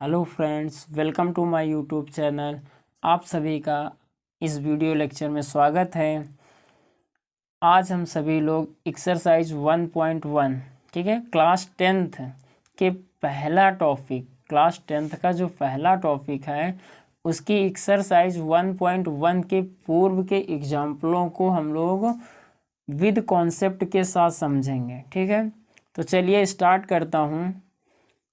Hello friends, welcome to my YouTube channel. आप सभी का इस वीडियो लेक्चर में स्वागत है। आज हम सभी लोग एक्सरसाइज 1.1 ठीक है, क्लास 10th के पहला टॉपिक, क्लास 10th का जो पहला टॉपिक है उसकी एक्सरसाइज 1.1 के पूर्व के एग्जाम्पलों को हम लोग विद कॉन्सेप्ट के साथ समझेंगे। ठीक है, तो चलिए स्टार्ट करता हूँ।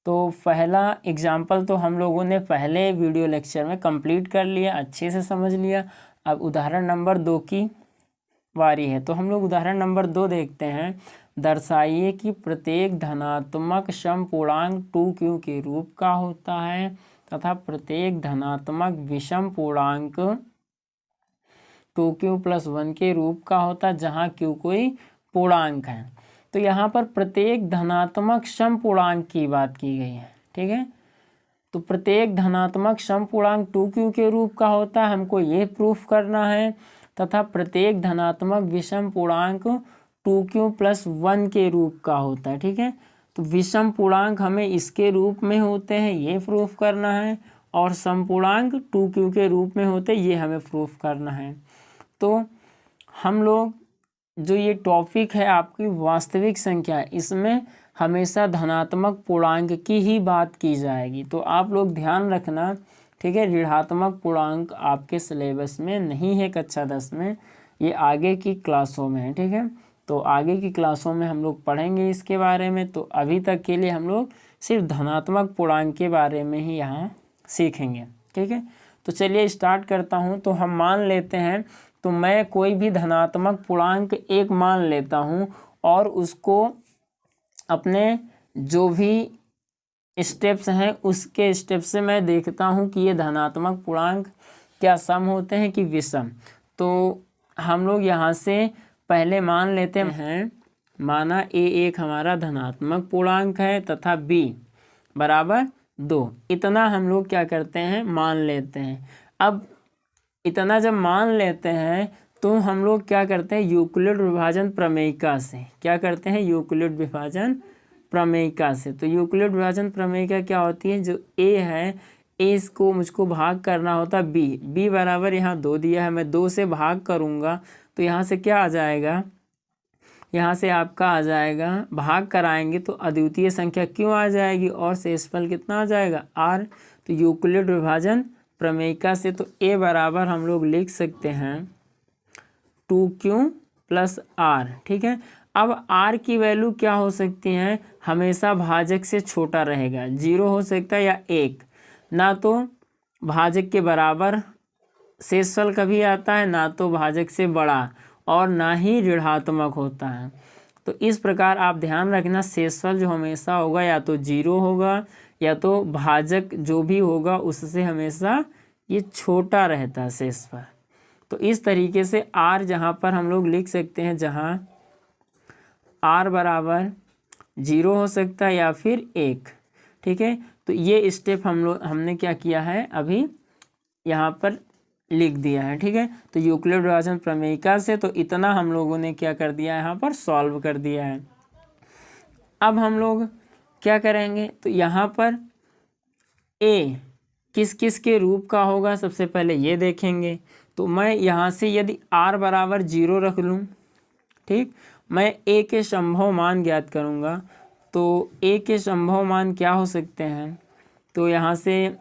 तो पहला एग्जाम्पल तो हम लोगों ने पहले वीडियो लेक्चर में कंप्लीट कर लिया, अच्छे से समझ लिया। अब उदाहरण नंबर 2 की बारी है, तो हम लोग उदाहरण नंबर 2 देखते हैं। दर्शाइए कि प्रत्येक धनात्मक समपूर्णांक 2q के रूप का होता है तथा प्रत्येक धनात्मक विषम पूर्णांक 2q + 1 के रूप का होता है जहाँ q कोई पूर्णांक है। तो यहाँ पर प्रत्येक धनात्मक समपूर्णांक की बात की गई है। ठीक है, तो प्रत्येक धनात्मक समपूर्णांक 2q के रूप का होता है, हमको ये प्रूफ करना है। तथा प्रत्येक धनात्मक विषम पूर्णांक 2q + 1 के रूप का होता है। ठीक है, तो विषम पूर्णांक हमें इसके रूप में होते हैं, ये प्रूफ करना है, और समपूर्णांक 2q के रूप में होते हैं, ये हमें प्रूफ करना है। तो हम लोग जो ये टॉपिक है आपकी वास्तविक संख्या, इसमें हमेशा धनात्मक पूर्णांक की ही बात की जाएगी। तो आप लोग ध्यान रखना, ठीक है। ऋणात्मक पूर्णांक आपके सिलेबस में नहीं है कक्षा 10 में, ये आगे की क्लासों में है। ठीक है, तो आगे की क्लासों में हम लोग पढ़ेंगे इसके बारे में। तो अभी तक के लिए हम लोग सिर्फ धनात्मक पूर्णांक के बारे में ही यहाँ सीखेंगे। ठीक है, तो चलिए स्टार्ट करता हूँ। तो हम मान लेते हैं, तो मैं कोई भी धनात्मक पूर्णांक एक मान लेता हूँ और उसको अपने जो भी स्टेप्स हैं उसके स्टेप से मैं देखता हूँ कि ये धनात्मक पूर्णांक क्या सम होते हैं कि विषम। तो हम लोग यहाँ से पहले मान लेते हैं, माना a एक हमारा धनात्मक पूर्णांक है तथा b बराबर 2, इतना हम लोग क्या करते हैं, मान लेते हैं। अब इतना जब मान लेते हैं तो हम लोग क्या करते हैं, यूक्लिड विभाजन प्रमेयिका से क्या करते हैं, यूक्लिड विभाजन प्रमेयिका से। तो यूक्लिड विभाजन प्रमेयिका क्या होती है, जो a है, a इसको मुझको भाग करना होता है b बराबर यहाँ 2 दिया है, मैं 2 से भाग करूँगा तो यहाँ से क्या आ जाएगा, यहाँ से आपका आ जाएगा, भाग कराएंगे तो अद्वितीय संख्या क्यों आ जाएगी और शेषफल कितना आ जाएगा r। तो यूक्लिड विभाजन प्रमेयिका से तो a बराबर हम लोग लिख सकते हैं 2q + r। ठीक है, अब r की वैल्यू क्या हो सकती है, हमेशा भाजक से छोटा रहेगा, 0 हो सकता है या 1, ना तो भाजक के बराबर शेषफल कभी आता है, ना तो भाजक से बड़ा, और ना ही ऋणात्मक होता है। तो इस प्रकार आप ध्यान रखना, शेषफल जो हमेशा होगा या तो 0 होगा या तो भाजक जो भी होगा उससे हमेशा ये छोटा रहता है शेषफल। तो इस तरीके से r जहाँ पर हम लोग लिख सकते हैं, जहाँ r बराबर 0 हो सकता है या फिर 1। ठीक है, तो ये स्टेप हमने क्या किया है, अभी यहाँ पर लिख दिया है। ठीक है, तो यूक्लिड विभाजन प्रमेयिका से तो इतना हम लोगों ने क्या कर दिया है, यहाँ पर सॉल्व कर दिया है। अब हम लोग क्या करेंगे, तो यहाँ पर a किस किस के रूप का होगा, सबसे पहले ये देखेंगे। तो मैं यहाँ से यदि r बराबर 0 रख लूँ, ठीक, मैं a के संभव मान ज्ञात करूँगा। तो a के संभव मान क्या हो सकते हैं, तो यहाँ से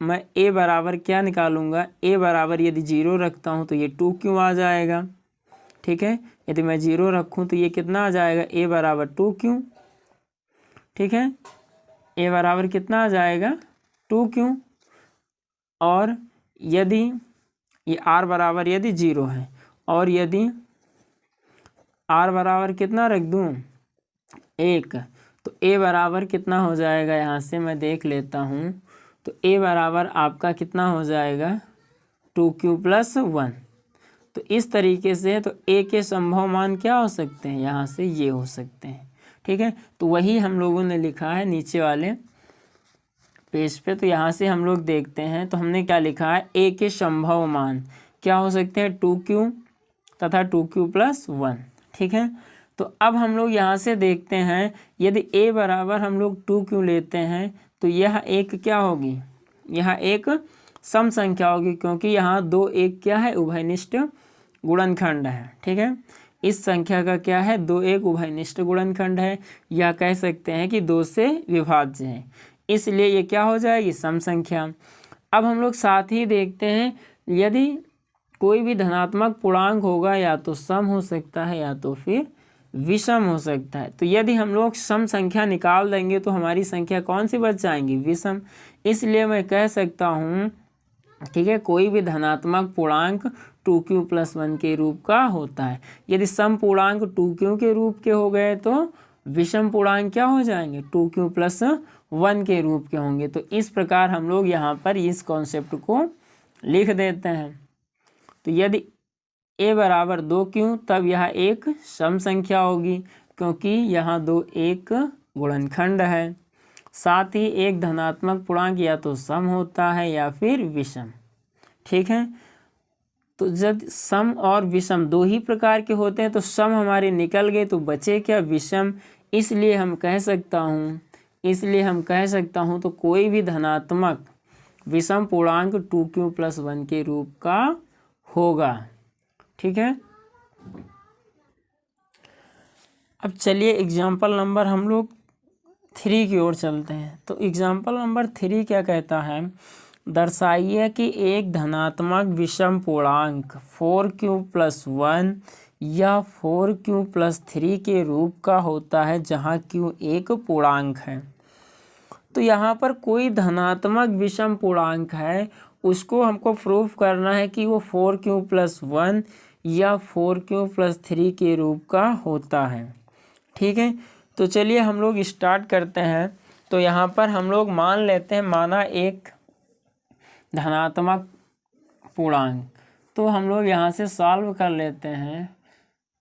मैं a बराबर क्या निकालूंगा, a बराबर यदि 0 रखता हूँ तो ये 2q आ जाएगा। ठीक है, यदि मैं 0 रखूँ तो ये कितना आ जाएगा, a बराबर 2q। ठीक है, a बराबर कितना आ जाएगा, 2q। और यदि ये r बराबर यदि 0 है और यदि r बराबर कितना रख दूँ, 1, तो a बराबर कितना हो जाएगा, यहाँ से मैं देख लेता हूँ। तो a बराबर आपका कितना हो जाएगा, 2q + 1। तो इस तरीके से तो a के संभव मान क्या हो सकते हैं, यहाँ से ये हो सकते हैं। ठीक है, तो वही हम लोगों ने लिखा है नीचे वाले पेज पे। तो यहाँ से हम लोग देखते हैं, तो हमने क्या लिखा है, a के संभव मान क्या हो सकते हैं, 2q तथा 2q + 1। ठीक है, तो अब हम लोग यहाँ से देखते हैं, यदि a बराबर हम लोग 2q लेते हैं तो यह एक क्या होगी, यह एक सम संख्या होगी, क्योंकि यहाँ 2 एक क्या है, उभयनिष्ठ गुणनखंड है। ठीक है, इस संख्या का क्या है, 2 एक उभयनिष्ठ गुणनखंड है, या कह सकते हैं कि 2 से विभाज्य है, इसलिए ये क्या हो जाएगी, सम संख्या। अब हम लोग साथ ही देखते हैं, यदि कोई भी धनात्मक पूर्णांक होगा या तो सम हो सकता है या तो फिर विषम हो सकता है। तो यदि हम लोग सम संख्या निकाल देंगे तो हमारी संख्या कौन सी बच जाएंगी, विषम। इसलिए मैं कह सकता हूँ, ठीक है, कोई भी धनात्मक पूर्णांक 2q+1 के रूप का होता है। यदि सम पूर्णांक 2q के रूप के हो गए तो विषम पूर्णांक क्या हो जाएंगे, 2q+1 के रूप के होंगे। तो इस प्रकार हम लोग यहाँ पर इस कॉन्सेप्ट को लिख देते हैं। तो यदि a बराबर 2q, तब यह एक सम संख्या होगी, क्योंकि यहाँ 2 एक गुणनखंड है। साथ ही एक धनात्मक पूर्णांक या तो सम होता है या फिर विषम। ठीक है, तो जब सम और विषम 2 ही प्रकार के होते हैं, तो सम हमारे निकल गए तो बचे क्या, विषम। इसलिए हम कह सकता हूँ तो कोई भी धनात्मक विषम पूर्णांक 2q+1 के रूप का होगा। ठीक है, अब चलिए एग्जाम्पल नंबर हम लोग 3 की ओर चलते हैं। तो एग्जाम्पल नंबर 3 क्या कहता है, दर्शाइए कि एक धनात्मक विषम पूर्णांक 4q+1 या 4q+3 के रूप का होता है, जहाँ q एक पूर्णांक है। तो यहाँ पर कोई धनात्मक विषम पूर्णांक है, उसको हमको प्रूफ करना है कि वो 4q+1 या 4q+3 के रूप का होता है। ठीक है, तो चलिए हम लोग स्टार्ट करते हैं। तो यहाँ पर हम लोग मान लेते हैं, माना एक धनात्मक पूर्णांक, तो हम लोग यहाँ से सॉल्व कर लेते हैं।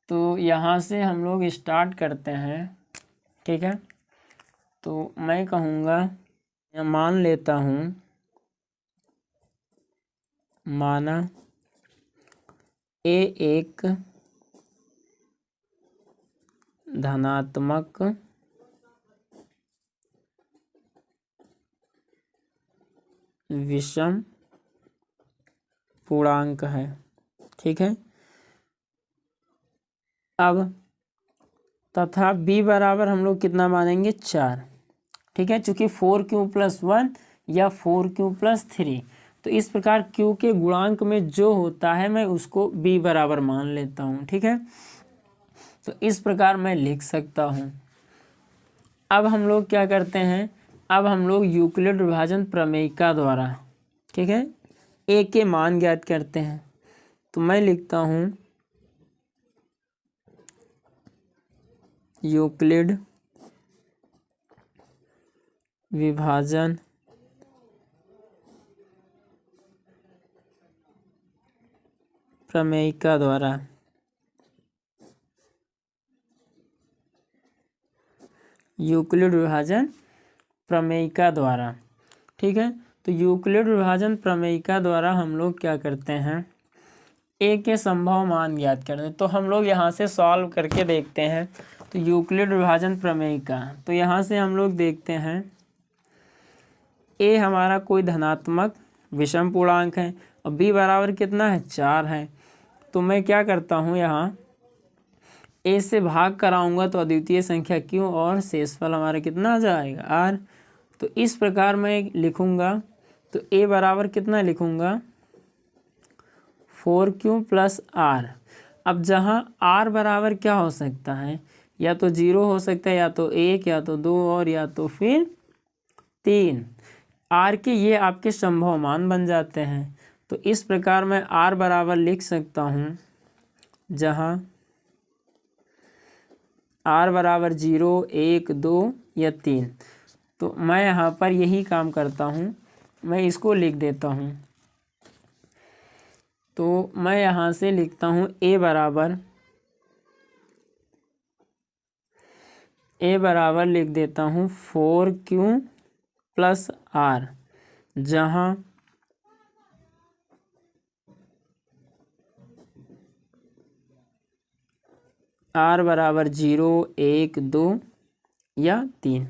तो यहाँ से हम लोग स्टार्ट करते हैं। ठीक है, तो मैं कहूँगा, या मान लेता हूँ, माना a एक धनात्मक विषम पूर्णांक है। ठीक है, अब तथा b बराबर हम लोग कितना मानेंगे, 4। ठीक है, चूंकि 4q+1 या 4q+3, तो इस प्रकार q के गुणांक में जो होता है मैं उसको b बराबर मान लेता हूँ। ठीक है, तो इस प्रकार मैं लिख सकता हूँ। अब हम लोग क्या करते हैं, अब हम लोग यूक्लिड विभाजन प्रमेयिका द्वारा, ठीक है, a के मान ज्ञात करते हैं। तो मैं लिखता हूँ यूक्लिड विभाजन प्रमेयिका द्वारा यूक्लिड विभाजन प्रमेयिका द्वारा। ठीक है, तो यूक्लिड विभाजन प्रमेयिका द्वारा हम लोग क्या करते हैं, a के संभव मान ज्ञात करते हैं। तो हम लोग यहाँ से सॉल्व करके देखते हैं। तो यूक्लिड विभाजन प्रमेयिका, तो यहाँ से हम लोग देखते हैं a हमारा कोई धनात्मक विषम पूर्णांक है और b बराबर कितना है, 4 है। तो मैं क्या करता हूँ, यहाँ a से भाग कराऊंगा तो अद्वितीय संख्या q और शेषफल हमारा कितना आ जाएगा, r। तो इस प्रकार मैं लिखूंगा, तो a बराबर कितना लिखूंगा, 4q+r। अब जहाँ r बराबर क्या हो सकता है, या तो 0 हो सकता है, या तो 1, या तो 2, और या तो फिर 3। r के ये आपके संभव मान बन जाते हैं। तो इस प्रकार मैं r बराबर लिख सकता हूँ, जहाँ r बराबर 0, 1, 2 या 3। तो मैं यहाँ पर यही काम करता हूँ, मैं इसको लिख देता हूँ। तो मैं यहाँ से लिखता हूँ a बराबर लिख देता हूँ 4q+r, जहाँ r बराबर 0, 1, 2 या 3।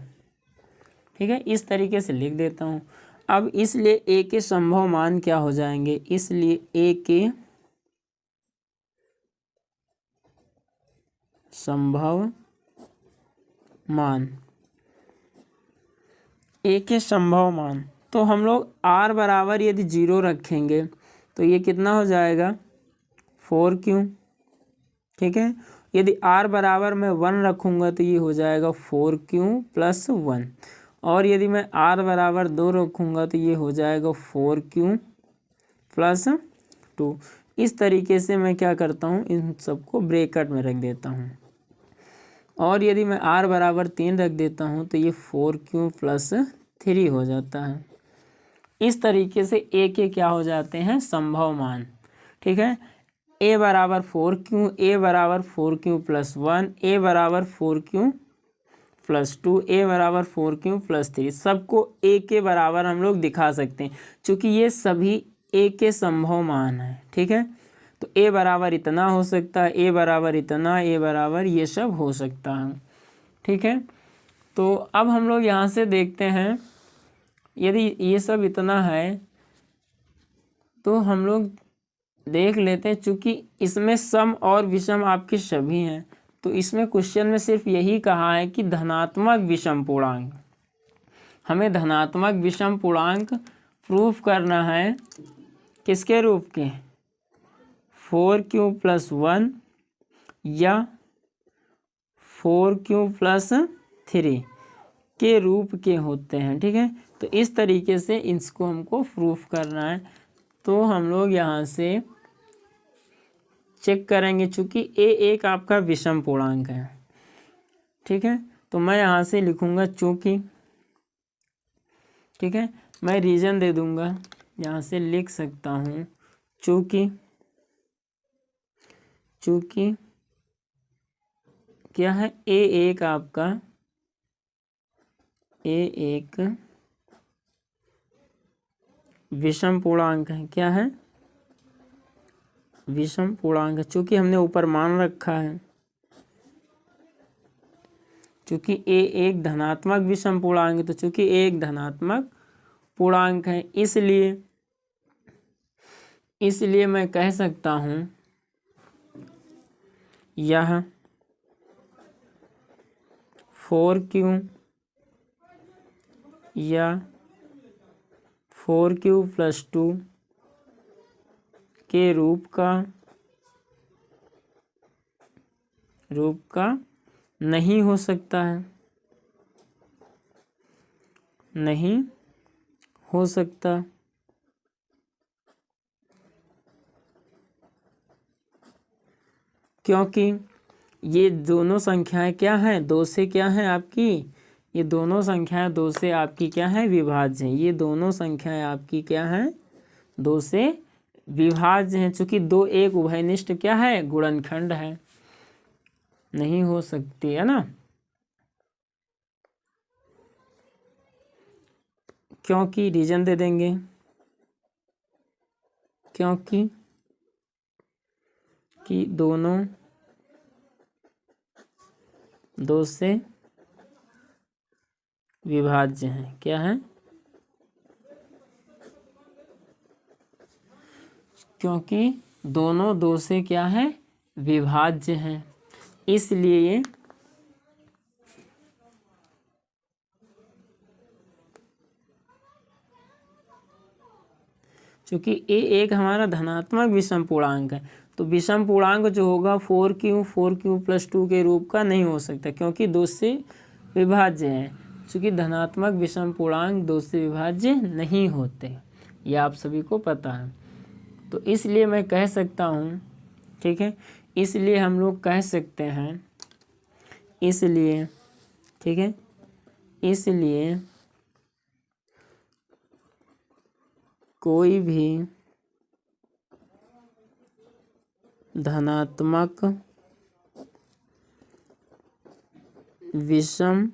ठीक है, इस तरीके से लिख देता हूँ। अब इसलिए ए के संभव मान क्या हो जाएंगे, इसलिए ए के संभव मान, ए के संभव मान, तो हम लोग r बराबर यदि 0 रखेंगे तो ये कितना हो जाएगा 4q। ठीक है, यदि r बराबर मैं 1 रखूँगा तो ये हो जाएगा 4q प्लस 1, और यदि मैं r बराबर 2 रखूँगा तो ये हो जाएगा 4q प्लस 2। इस तरीके से मैं क्या करता हूँ, इन सबको ब्रैकेट में रख देता हूँ, और यदि मैं r बराबर 3 रख देता हूँ तो ये 4q प्लस 3 हो जाता है। इस तरीके से a के क्या हो जाते हैं संभव मान। ठीक है, a बराबर 4q, a बराबर 4q प्लस 1, a बराबर 4q प्लस 2, a बराबर 4q प्लस 3, सबको a के बराबर हम लोग दिखा सकते हैं क्योंकि ये सभी a के संभव मान हैं। ठीक है, तो a बराबर इतना हो सकता है, a बराबर इतना, a बराबर ये सब हो सकता है। ठीक है, तो अब हम लोग यहाँ से देखते हैं, यदि ये सब इतना है तो हम लोग देख लेते हैं, चूँकि इसमें सम और विषम आपके सभी हैं तो इसमें क्वेश्चन में सिर्फ यही कहा है कि धनात्मक विषम पूर्णांक, हमें धनात्मक विषम पूर्णांक प्रूफ करना है। किसके रूप के, 4q प्लस 1 या 4q प्लस 3 के रूप के होते हैं। ठीक है, तो इस तरीके से इसको हमको प्रूफ करना है। तो हम लोग यहाँ से चेक करेंगे, चूँकि ए एक आपका विषम पूर्णांक है। ठीक है, तो मैं यहाँ से लिखूँगा चूँकि, ठीक है, मैं रीजन दे दूँगा, यहाँ से लिख सकता हूँ चूँकि क्या है, ए एक आपका, ए एक विषम पूर्णांक है। क्या है, विषम पूर्णांक, चूँकि हमने ऊपर मान रखा है, चूँकि ए एक धनात्मक विषम पूर्णांक, तो चूँकि ए एक धनात्मक पूर्णांक है इसलिए मैं कह सकता हूँ यह 4q या 4q प्लस 2 के रूप का नहीं हो सकता है, नहीं हो सकता, क्योंकि ये दोनों संख्याएं क्या हैं, 2 से क्या हैं आपकी, ये दोनों संख्याएं 2 से आपकी क्या है विभाज्य हैं। ये दोनों संख्याएं आपकी क्या हैं, 2 से विभाज्य हैं। चूँकि 2 एक उभयनिष्ठ क्या है गुणनखंड है, नहीं हो सकती है ना, क्योंकि रीजन दे देंगे, क्योंकि कि दोनों 2 से विभाज्य हैं। क्या है, क्योंकि दोनों 2 से क्या है विभाज्य हैं, इसलिए क्योंकि ए एक हमारा धनात्मक विषम पूर्णांक है, तो विषम पूर्णांक जो होगा 4q प्लस 2 के रूप का नहीं हो सकता, क्योंकि 2 से विभाज्य है। क्योंकि धनात्मक विषम पूर्णांक 2 से विभाज्य नहीं होते, ये आप सभी को पता है। तो इसलिए मैं कह सकता हूँ, ठीक है, इसलिए हम लोग कह सकते हैं, इसलिए, ठीक है, इसलिए कोई भी धनात्मक विषम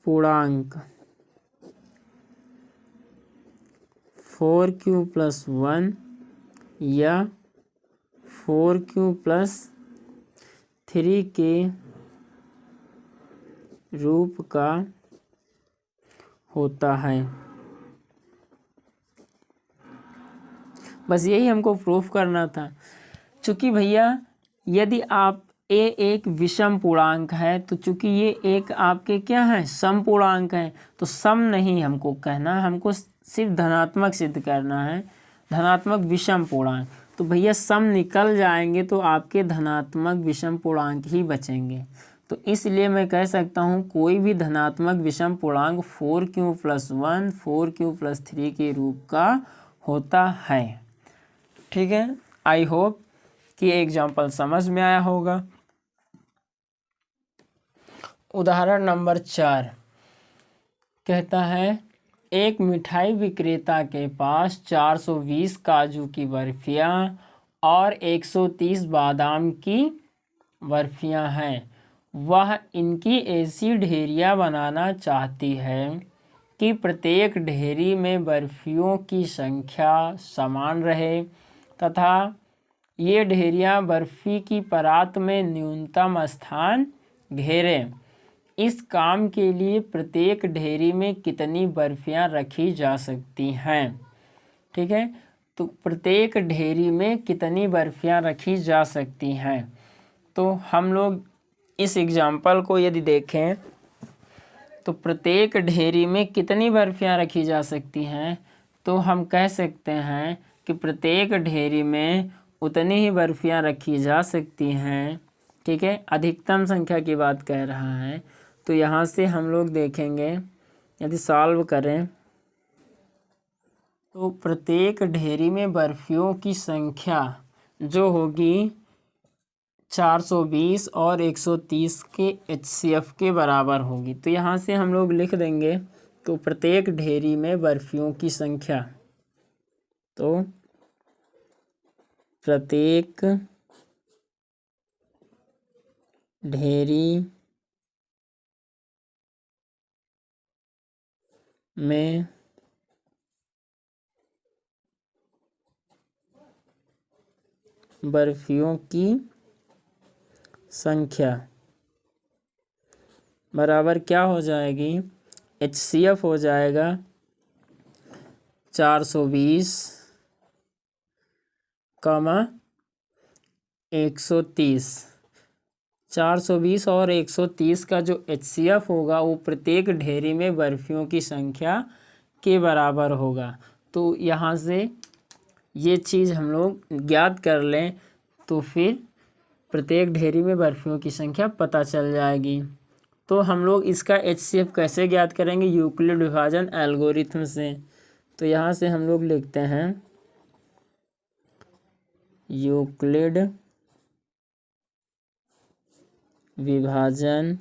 पूर्णांक 4q प्लस 1 या 4q प्लस 3 के रूप का होता है। बस यही हमको प्रूफ करना था। चूँकि भैया यदि आप ए एक विषम पूर्णांक है, तो चूँकि ये एक आपके क्या है, सम पूर्णांक है, तो सम नहीं हमको कहना, हमको सिर्फ धनात्मक सिद्ध करना है, धनात्मक विषम पूर्णांक। तो भैया सम निकल जाएंगे तो आपके धनात्मक विषम पूर्णांक ही बचेंगे। तो इसलिए मैं कह सकता हूँ कोई भी धनात्मक विषम पूर्णांक 4q+1 4q+3 के रूप का होता है। ठीक है, आई होप कि एग्जाम्पल समझ में आया होगा। उदाहरण नंबर 4 कहता है एक मिठाई विक्रेता के पास 420 काजू की बर्फियाँ और 130 बादाम की बर्फियाँ हैं। वह इनकी ऐसी ढेरियाँ बनाना चाहती है कि प्रत्येक ढेरी में बर्फियों की संख्या समान रहे तथा ये ढेरियाँ बर्फी की परात में न्यूनतम स्थान घेरें। इस काम के लिए प्रत्येक ढेरी में कितनी बर्फियाँ रखी जा सकती हैं? ठीक है, तो प्रत्येक ढेरी में कितनी बर्फियाँ रखी जा सकती हैं? तो हम लोग इस एग्जाम्पल को यदि देखें तो प्रत्येक ढेरी में कितनी बर्फियाँ रखी जा सकती हैं, तो हम कह सकते हैं कि प्रत्येक ढेरी में उतनी ही बर्फियाँ रखी जा सकती हैं। ठीक है, अधिकतम संख्या की बात कह रहा है। तो यहाँ से हम लोग देखेंगे यदि सॉल्व करें तो प्रत्येक ढेरी में बर्फियों की संख्या जो होगी 420 और 130 के HCF के बराबर होगी। तो यहाँ से हम लोग लिख देंगे तो प्रत्येक ढेरी में बर्फियों की संख्या, तो प्रत्येक ढेरी में बर्फियों की संख्या बराबर क्या हो जाएगी, HCF हो जाएगा 420 कमा 130। 420 और 130 का जो HCF होगा वो प्रत्येक ढेरी में बर्फियों की संख्या के बराबर होगा। तो यहाँ से ये चीज़ हम लोग ज्ञात कर लें तो फिर प्रत्येक ढेरी में बर्फियों की संख्या पता चल जाएगी। तो हम लोग इसका HCF कैसे ज्ञात करेंगे, यूक्लिड विभाजन एल्गोरिथम से। तो यहाँ से हम लोग लिखते हैं यूक्लिड विभाजन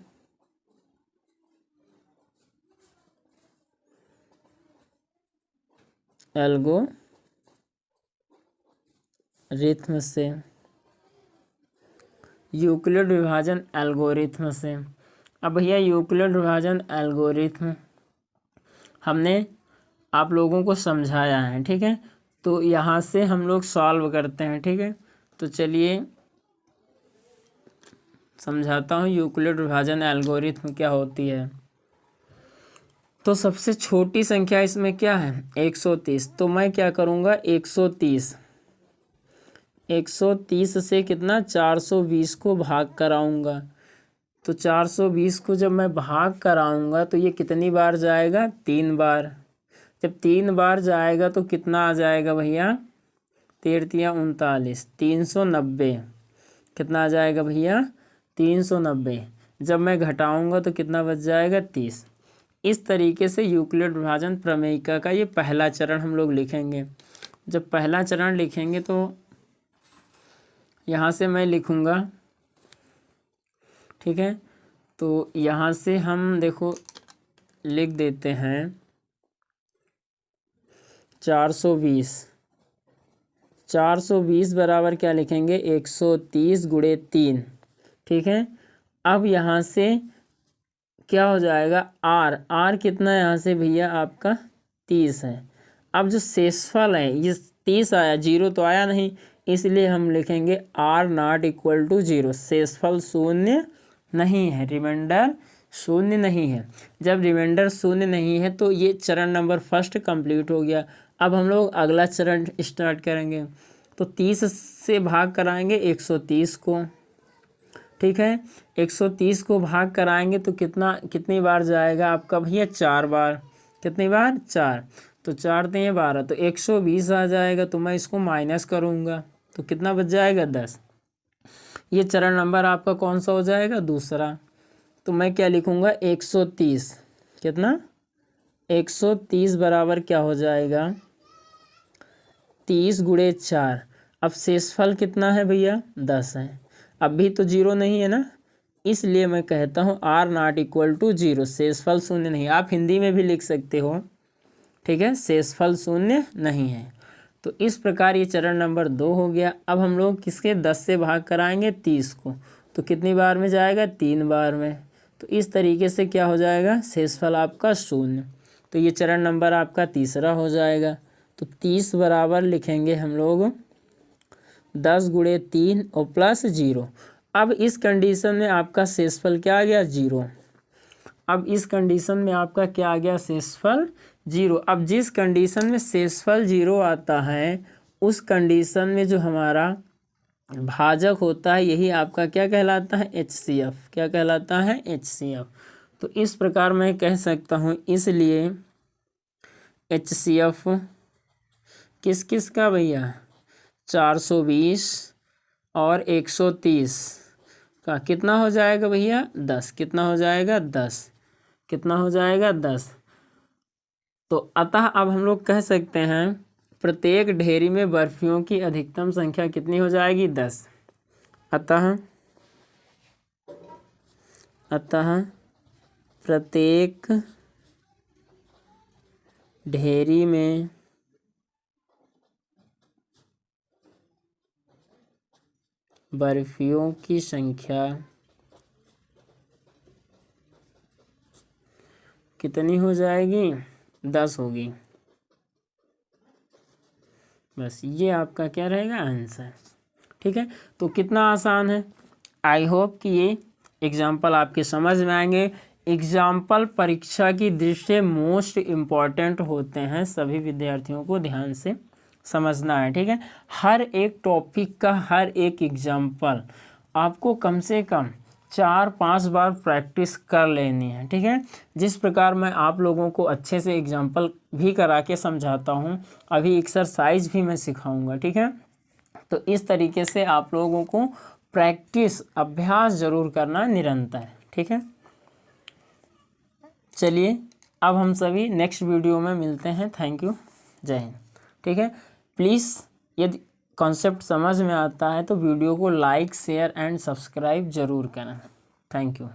एल्गोरिथम से, यूक्लिड विभाजन एल्गोरिथम से। अब भैया यूक्लिड विभाजन एल्गोरिथम हमने आप लोगों को समझाया है, ठीक है। तो यहाँ से हम लोग सॉल्व करते हैं, ठीक है। तो चलिए समझाता हूँ यूक्लिड विभाजन एल्गोरिथम क्या होती है। तो सबसे छोटी संख्या इसमें क्या है, 130। तो मैं क्या करूँगा, 130 से कितना 420 को भाग कराऊँगा। तो 420 को जब मैं भाग कराऊँगा तो ये कितनी बार जाएगा, 3 बार। जब 3 बार जाएगा तो कितना आ जाएगा भैया, 3×3 = 39, 390। कितना आ जाएगा भैया, 390। जब मैं घटाऊँगा तो कितना बच जाएगा, 30। इस तरीके से यूक्लिड विभाजन प्रमेयिका का ये पहला चरण हम लोग लिखेंगे। जब पहला चरण लिखेंगे तो यहाँ से मैं लिखूँगा, ठीक है। तो यहाँ से हम देखो लिख देते हैं 420 बराबर क्या लिखेंगे, 130 × 3, ठीक है। अब यहाँ से क्या हो जाएगा, आर कितना है यहाँ से भैया आपका 30 है। अब जो शेषफल है ये 30 आया, 0 तो आया नहीं, इसलिए हम लिखेंगे R ≠ 0। शेषफल 0 नहीं है, रिमाइंडर शून्य नहीं है। जब रिमाइंडर शून्य नहीं है तो ये चरण नंबर फर्स्ट कंप्लीट हो गया। अब हम लोग अगला चरण स्टार्ट करेंगे। तो 30 से भाग कराएंगे 130 को, ठीक है। 130 को भाग कराएंगे तो कितनी बार जाएगा आपका भैया? 4 बार। कितनी बार? 4। तो 4 तें 12, तो 120 आ जाएगा। तो मैं इसको माइनस करूँगा तो कितना बच जाएगा? 10। ये चरण नंबर आपका कौन सा हो जाएगा? दूसरा। तो मैं क्या लिखूँगा? 130। कितना? 130 बराबर क्या हो जाएगा? 30 गुणे 4। अब शेषफल कितना है भैया? 10 है। अब भी तो 0 नहीं है ना, इसलिए मैं कहता हूँ R नॉट इक्वल टू 0, शेषफल शून्य नहीं। आप हिंदी में भी लिख सकते हो, ठीक है, शेषफल शून्य नहीं है। तो इस प्रकार ये चरण नंबर 2 हो गया। अब हम लोग किसके 10 से भाग कराएंगे? 30 को। तो कितनी बार में जाएगा? 3 बार में। तो इस तरीके से क्या हो जाएगा? शेषफल आपका शून्य। तो ये चरण नंबर आपका तीसरा हो जाएगा। तो 30 बराबर लिखेंगे हम लोग 10 गुणे 3 और प्लस 0। अब इस कंडीशन में आपका शेषफल क्या आ गया? 0। अब इस कंडीशन में आपका क्या आ गया? शेषफल 0। अब जिस कंडीशन में शेषफल 0 आता है उस कंडीशन में जो हमारा भाजक होता है यही आपका क्या कहलाता है? HCF। क्या कहलाता है? HCF। तो इस प्रकार मैं कह सकता हूँ, इसलिए HCF किस किस का भैया? 420 और 130 का कितना हो जाएगा भैया? 10। कितना हो जाएगा? 10। कितना हो जाएगा? 10। तो अतः अब हम लोग कह सकते हैं प्रत्येक ढेरी में बर्फियों की अधिकतम संख्या कितनी हो जाएगी? 10। अतः प्रत्येक ढेरी में बर्फियों की संख्या कितनी हो जाएगी? 10 होगी। बस ये आपका क्या रहेगा? आंसर। ठीक है, तो कितना आसान है। आई होप कि ये एग्जाम्पल आपके समझ में आएंगे। एग्जाम्पल परीक्षा की दृष्टि से मोस्ट इम्पॉर्टेंट होते हैं, सभी विद्यार्थियों को ध्यान से समझना है। ठीक है, हर एक टॉपिक का हर एक एग्जाम्पल आपको कम से कम 4-5 बार प्रैक्टिस कर लेनी है। ठीक है, जिस प्रकार मैं आप लोगों को अच्छे से एग्जाम्पल भी करा के समझाता हूँ, अभी एक्सरसाइज भी मैं सिखाऊंगा। ठीक है, तो इस तरीके से आप लोगों को प्रैक्टिस अभ्यास जरूर करना निरंतर। ठीक है, चलिए अब हम सभी नेक्स्ट वीडियो में मिलते हैं। थैंक यू, जय हिंद। ठीक है, प्लीज़ यदि कॉन्सेप्ट समझ में आता है तो वीडियो को लाइक, शेयर एंड सब्सक्राइब जरूर करें। Thank you.